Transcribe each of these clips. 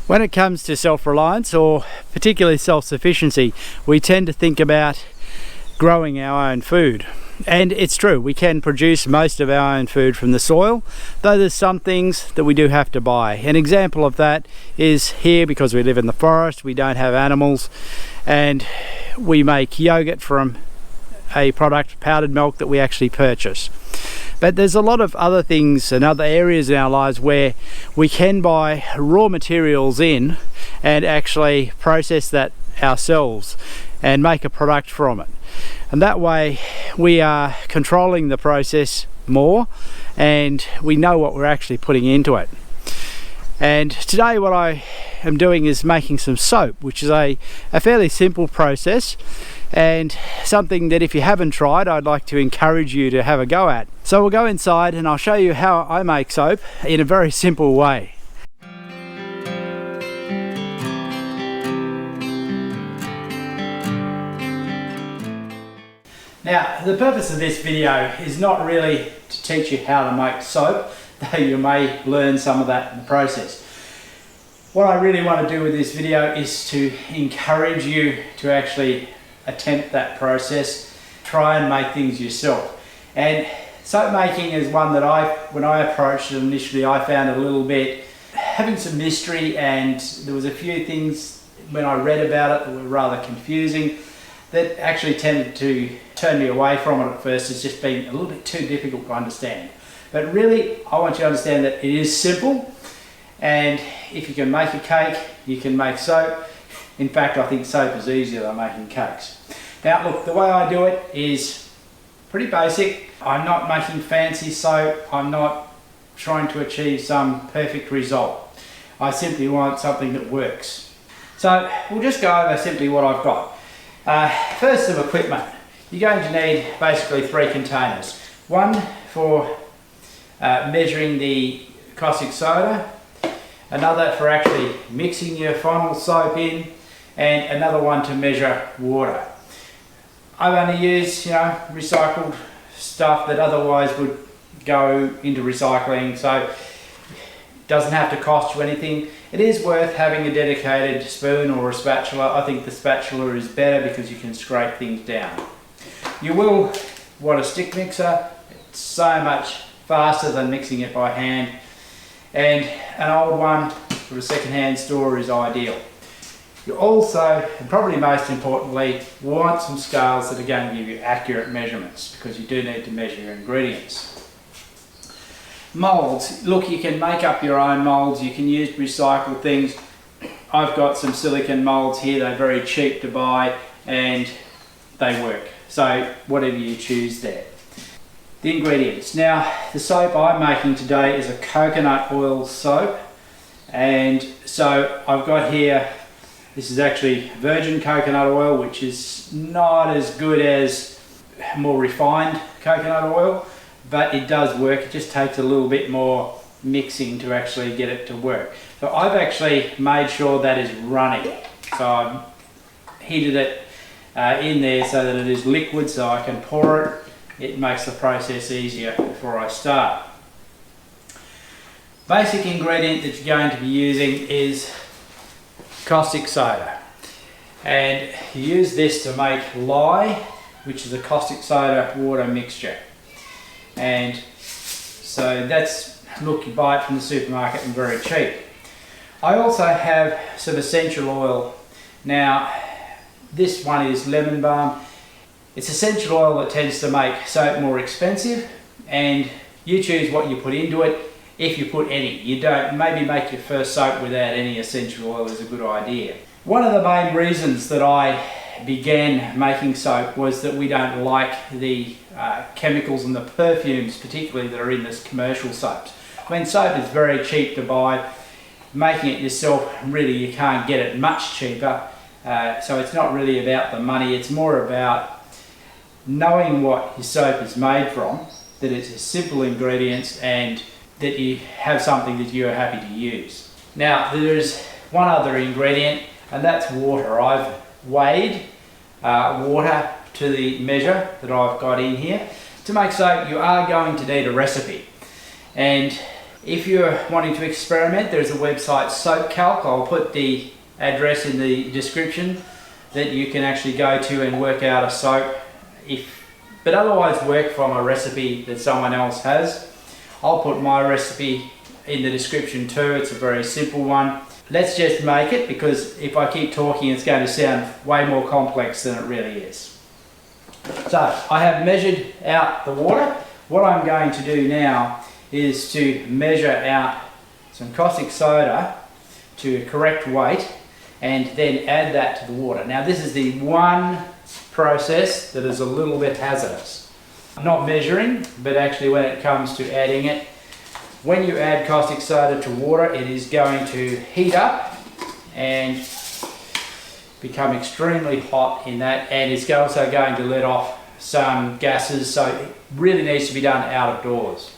When it comes to self-reliance, or particularly self-sufficiency, we tend to think about growing our own food. And it's true, we can produce most of our own food from the soil, though there's some things that we do have to buy. An example of that is here, because we live in the forest, we don't have animals, and we make yogurt from a product, powdered milk, that we actually purchase. But there's a lot of other things and other areas in our lives where we can buy raw materials in and actually process that ourselves and make a product from it. And that way we are controlling the process more and we know what we're actually putting into it. And today what I am doing is making some soap, which is a fairly simple process and something that if you haven't tried, I'd like to encourage you to have a go at. So we'll go inside and I'll show you how I make soap in a very simple way. Now, the purpose of this video is not really to teach you how to make soap, though you may learn some of that in the process. What I really want to do with this video is to encourage you to actually attempt that process, try and make things yourself. And soap making is one that when I approached it initially, I found it a little bit having some mystery, and there was a few things when I read about it that were rather confusing that actually tended to turn me away from it at first as just being a little bit too difficult to understand. But really, I want you to understand that it is simple, and if you can make a cake, you can make soap. In fact, I think soap is easier than making cakes. Now look, the way I do it is pretty basic. I'm not making fancy soap. I'm not trying to achieve some perfect result. I simply want something that works. So we'll just go over simply what I've got. First, some equipment. You're going to need basically 3 containers. One for measuring the caustic soda, another for actually mixing your final soap in, and another one to measure water. I've only used, recycled stuff that otherwise would go into recycling, so it doesn't have to cost you anything. It is worth having a dedicated spoon or a spatula. I think the spatula is better because you can scrape things down. You will want a stick mixer. It's so much faster than mixing it by hand, and an old one for a second-hand store is ideal. You also, and probably most importantly, want some scales that are going to give you accurate measurements, because you do need to measure your ingredients. Moulds. Look, you can make up your own moulds. You can use recycled things. I've got some silicone moulds here. They're very cheap to buy and they work. So whatever you choose there. The ingredients. Now, the soap I'm making today is a coconut oil soap. And so I've got here, this is actually virgin coconut oil, which is not as good as more refined coconut oil, but it does work. It just takes a little bit more mixing to actually get it to work. So I've actually made sure that is running. So I've heated it in there so that it is liquid, so I can pour it. It makes the process easier before I start. Basic ingredient that you're going to be using is caustic soda, and you use this to make lye, which is a caustic soda water mixture. And so that's, look, you buy it from the supermarket and very cheap. I also have some essential oil. Now this one is lemon balm. It's essential oil that tends to make soap more expensive, and you choose what you put into it. If you put any, you don't, maybe make your first soap without any essential oil is a good idea. One of the main reasons that I began making soap was that we don't like the chemicals and the perfumes particularly that are in this commercial soaps. When soap is very cheap to buy, making it yourself, really you can't get it much cheaper, so it's not really about the money, it's more about knowing what your soap is made from, that it's simple ingredients and that you have something that you're happy to use. Now there's one other ingredient, and that's water. I've weighed water to the measure that I've got in here. To make soap you are going to need a recipe, and If you're wanting to experiment, there's a website, Soap Calc. I'll put the address in the description that you can actually go to and work out a soap. But otherwise work from a recipe that someone else has. I'll put my recipe in the description too. It's a very simple one. Let's just make it, because if I keep talking it's going to sound way more complex than it really is. So I have measured out the water. What I'm going to do now is to measure out some caustic soda to a correct weight and then add that to the water. Now this is the one process that is a little bit hazardous. Not measuring, but actually when it comes to adding it. When you add caustic soda to water, it is going to heat up and become extremely hot in that, and it's also going to let off some gases, so it really needs to be done out of doors.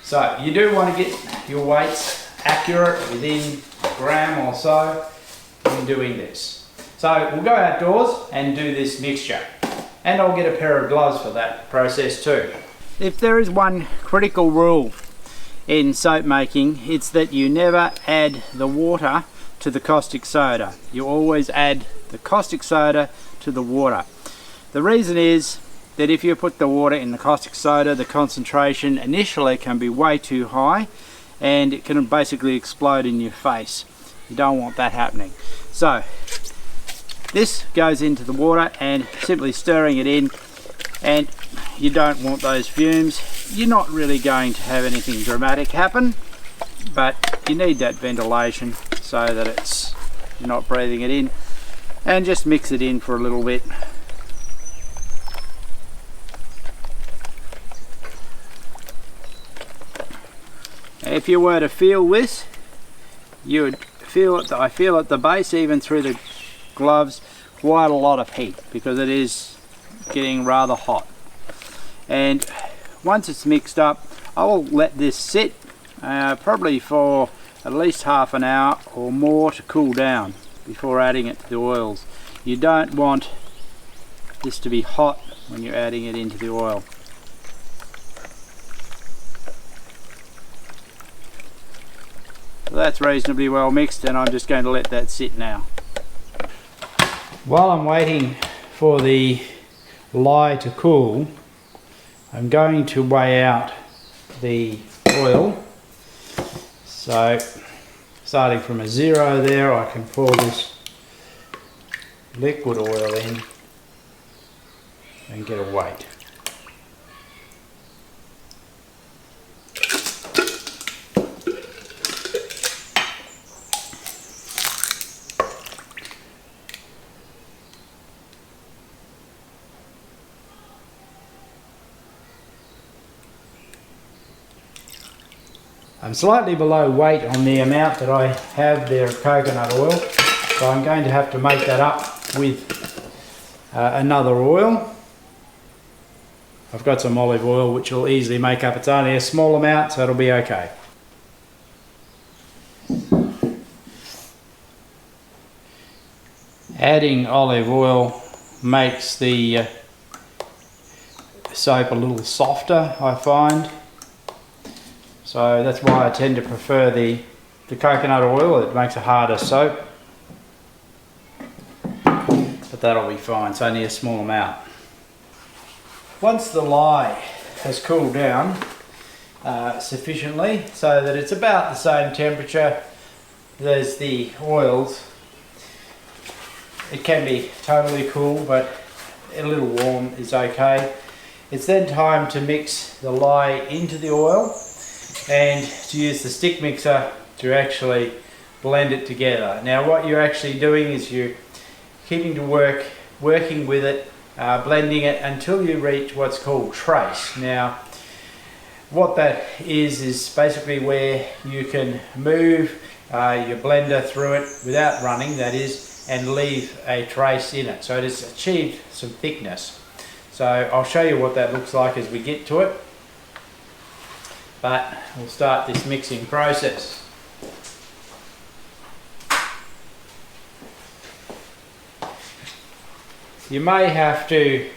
So you do want to get your weights accurate, within a gram or so, in doing this. So we'll go outdoors and do this mixture. And I'll get a pair of gloves for that process too. If there is one critical rule in soap making, it's that you never add the water to the caustic soda. You always add the caustic soda to the water. The reason is that if you put the water in the caustic soda, the concentration initially can be way too high and it can basically explode in your face. You don't want that happening. So this goes into the water and simply stirring it in, and you don't want those fumes. You're not really going to have anything dramatic happen, but you need that ventilation so that you're not breathing it in. And just mix it in for a little bit. If you were to feel this, you would feel it. I feel at the base, even through the gloves, quite a lot of heat, because it is getting rather hot. And once it's mixed up, I will let this sit probably for at least half an hour or more to cool down before adding it to the oils. You don't want this to be hot when you're adding it into the oil. So that's reasonably well mixed, and I'm just going to let that sit now. While I'm waiting for the lye to cool, I'm going to weigh out the oil. So starting from a 0 there, I can pour this liquid oil in and get a weight. I'm slightly below weight on the amount that I have there of coconut oil, so I'm going to have to make that up with another oil. I've got some olive oil which will easily make up. It's only a small amount, so it'll be okay. Adding olive oil makes the soap a little softer, I find. So that's why I tend to prefer the coconut oil. It makes a harder soap. But that'll be fine, it's only a small amount. Once the lye has cooled down sufficiently so that it's about the same temperature as the oils, it can be totally cool, but a little warm is okay. It's then time to mix the lye into the oil and to use the stick mixer to actually blend it together. Now what you're actually doing is you're keeping to working with it, blending it until you reach what's called trace. Now what that is basically where you can move your blender through it without running, that is, and leave a trace in it. So it has achieved some thickness. So I'll show you what that looks like as we get to it, but we'll start this mixing process. You may have to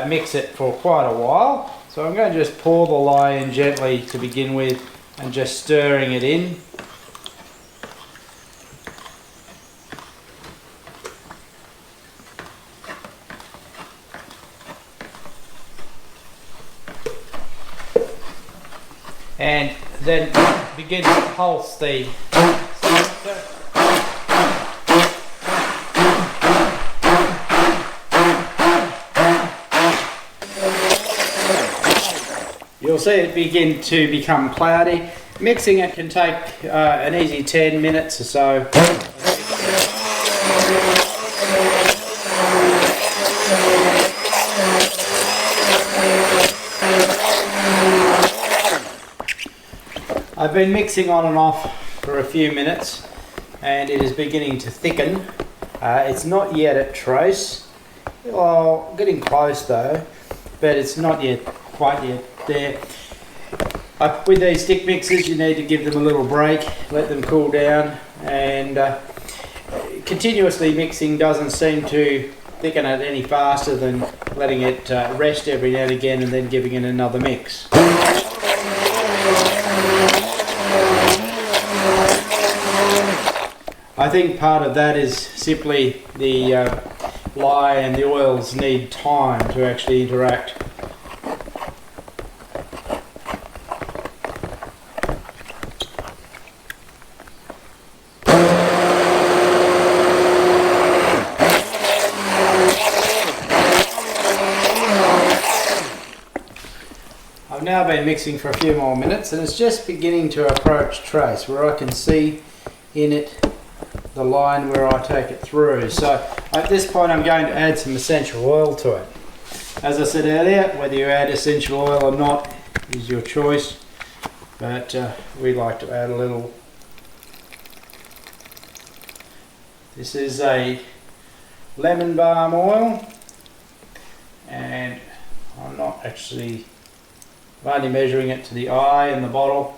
mix it for quite a while, so I'm going to just pour the lye in gently to begin with and just stirring it in. And then begin to pulse the You'll see it begin to become cloudy. Mixing it can take an easy 10 minutes or so. I've been mixing on and off for a few minutes and it is beginning to thicken. It's not yet at trace. Well, getting close though, but it's not yet quite yet there. With these stick mixers you need to give them a little break, let them cool down, and continuously mixing doesn't seem to thicken it any faster than letting it rest every now and again and then giving it another mix. I think part of that is simply the lye and the oils need time to actually interact. I've now been mixing for a few more minutes and it's just beginning to approach trace where I can see in it the line where I take it through. So at this point I'm going to add some essential oil to it. As I said earlier, whether you add essential oil or not is your choice, but we like to add a little. This is a lemon balm oil, and I'm not actually, I'm only measuring it to the eye in the bottle.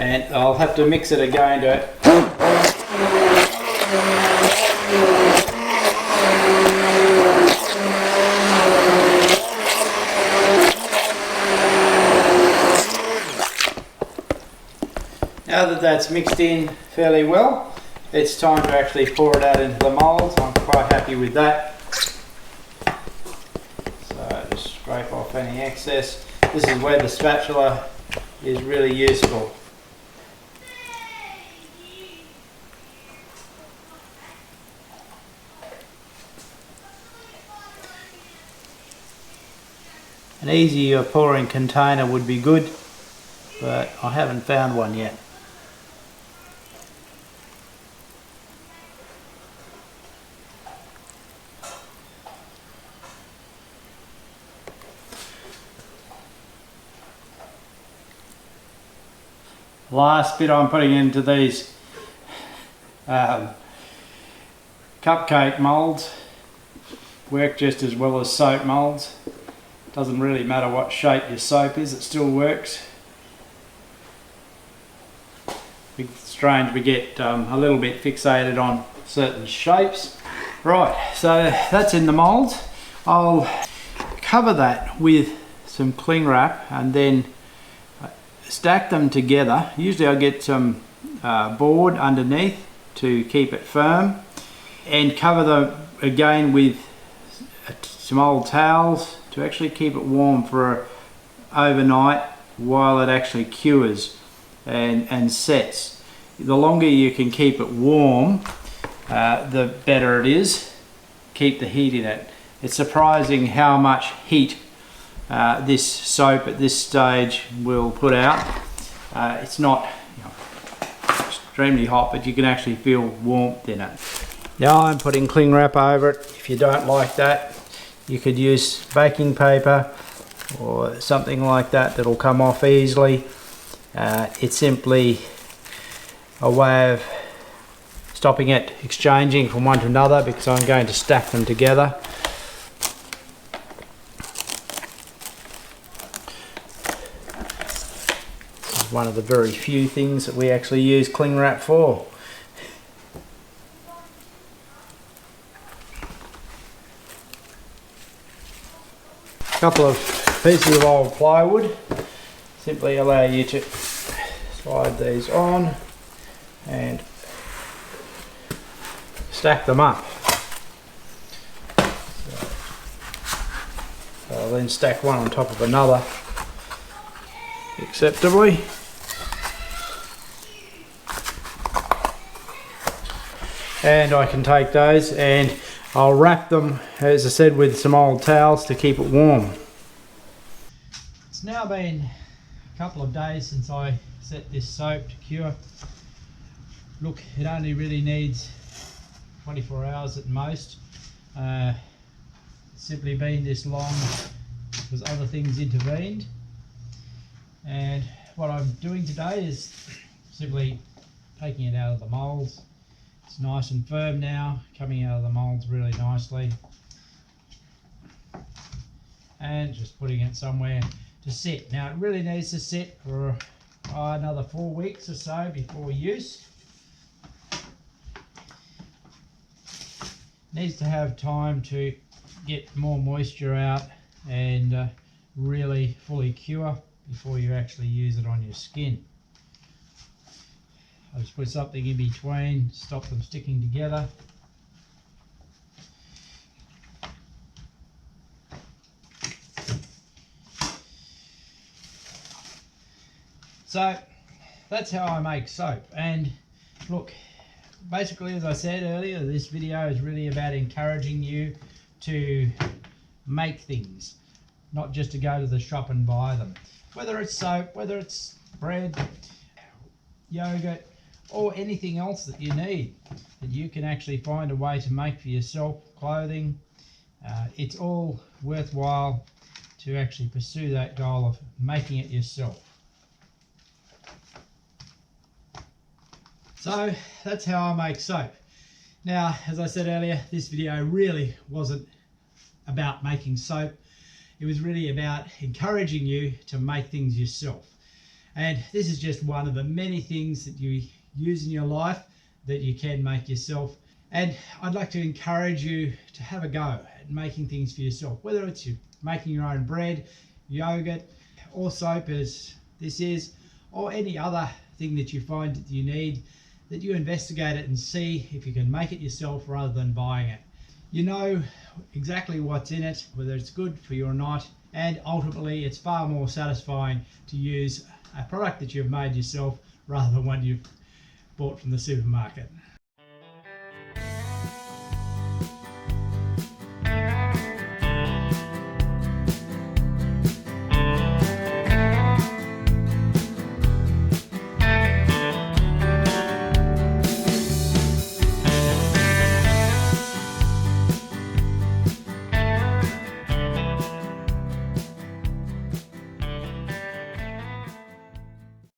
And I'll have to mix it again to Now that that's mixed in fairly well, it's time to actually pour it out into the mould. I'm quite happy with that. So just scrape off any excess. This is where the spatula is really useful. An easier pouring container would be good, but I haven't found one yet. Last bit I'm putting into these cupcake moulds work just as well as soap moulds. Doesn't really matter what shape your soap is, it still works. It's strange we get a little bit fixated on certain shapes. Right, so that's in the moulds. I'll cover that with some cling wrap and then stack them together. Usually I get some board underneath to keep it firm, and cover them again with some old towels to actually keep it warm for overnight while it actually cures and sets. The longer you can keep it warm, the better it is. Keep the heat in it. It's surprising how much heat this soap at this stage will put out. It's not extremely hot, but you can actually feel warmth in it. Now I'm putting cling wrap over it. If you don't like that, you could use baking paper or something like that that'll come off easily. It simply a way of stopping it exchanging from one to another, because I'm going to stack them together. This is one of the very few things that we actually use cling wrap for. A couple of pieces of old plywood simply allow you to slide these on and stack them up. So I'll then stack one on top of another acceptably. And I can take those and I'll wrap them, as I said, with some old towels to keep it warm. It's now been a couple of days since I set this soap to cure. Look, it only really needs 24 hours at most. It's simply been this long because other things intervened. And what I'm doing today is simply taking it out of the moulds. It's nice and firm now, coming out of the moulds really nicely. And just putting it somewhere to sit. Now it really needs to sit for another 4 weeks or so before use. Needs to have time to get more moisture out and really fully cure before you actually use it on your skin. I'll just put something in between, stop them sticking together. So that's how I make soap. And look, basically, as I said earlier, this video is really about encouraging you to make things, not just to go to the shop and buy them. Whether it's soap, whether it's bread, yogurt, or anything else that you need, that you can actually find a way to make for yourself, clothing. It's all worthwhile to actually pursue that goal of making it yourself. So that's how I make soap. Now, as I said earlier, this video really wasn't about making soap. It was really about encouraging you to make things yourself. And this is just one of the many things that you use in your life that you can make yourself. And I'd like to encourage you to have a go at making things for yourself, whether it's you making your own bread, yogurt, or soap as this is, or any other thing that you find that you need, that you investigate it and see if you can make it yourself rather than buying it. You know exactly what's in it, whether it's good for you or not, and ultimately it's far more satisfying to use a product that you've made yourself rather than one you've bought from the supermarket.